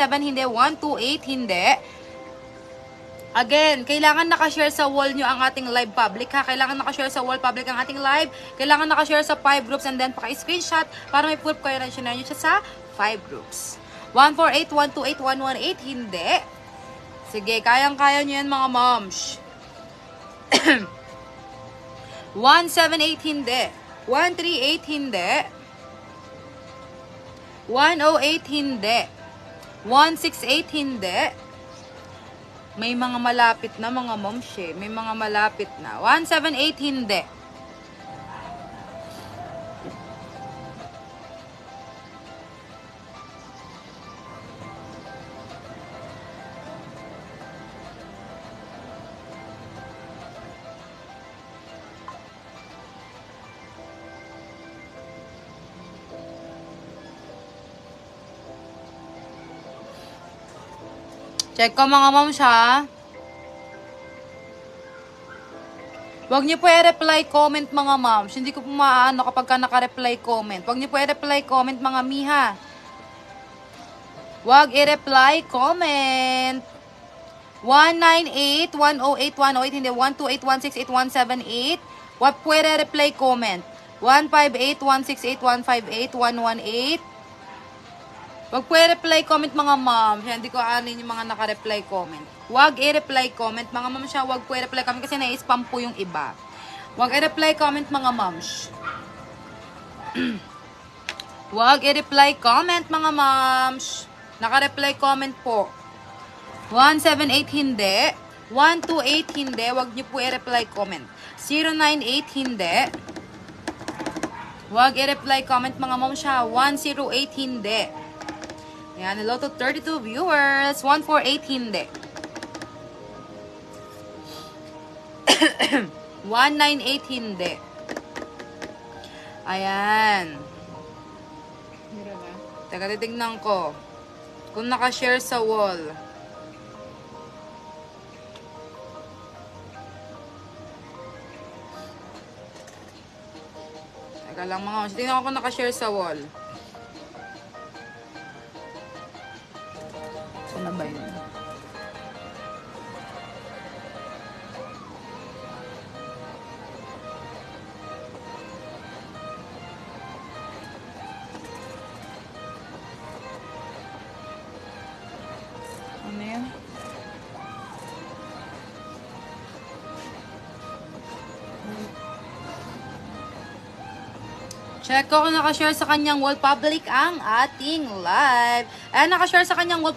hindi. 128, hindi. Again, kailangan nakashare sa wall nyo ang ating live public ha. Kailangan nakashare sa wall public ang ating live. Kailangan nakashare sa 5 groups and then paka-screenshot para may proof kayo na share nyo siya sa 5 groups. 148, 128, 118, hindi. Sige, kayang-kaya nyo yan mga moms. 178, hindi. 138, hindi. 108, hindi. 168, hindi. May mga malapit na mga moms eh. May mga malapit na. 178, hindi. Check ko mga moms ha. Huwag niyo po i-reply comment mga moms. Hindi ko po maano kapag ka naka-reply comment. Huwag niyo po i-reply comment mga miha. Huwag i-reply comment. 198, 108, 108, hindi. 128, 168, 178. Huwag po i-reply comment. 158, 168, 158, 118. Huwag po i-reply comment mga moms. Hindi ko anin yung mga naka-reply comment. Huwag i-reply comment mga moms siya. Huwag po i-reply comment kasi na-spam po yung iba. Huwag i-reply comment mga moms. Huwag i-reply comment mga moms. Naka-reply comment po. 178 hindi. 128 hindi. Huwag niyo po i-reply comment. 098 hindi. Huwag i-reply comment mga moms siya. 108 hindi. Ayan, hello to 32 viewers. 148, hindi. 198, hindi. Ayan. Teka, titignan ko. Kung nakashare sa wall. Teka lang mga. Tingnan ko kung nakashare sa wall. Ano ba yun? Ano yun? Check ko kung nakashare sa kanyang wall public ang ating live. Nakashare sa kanyang wall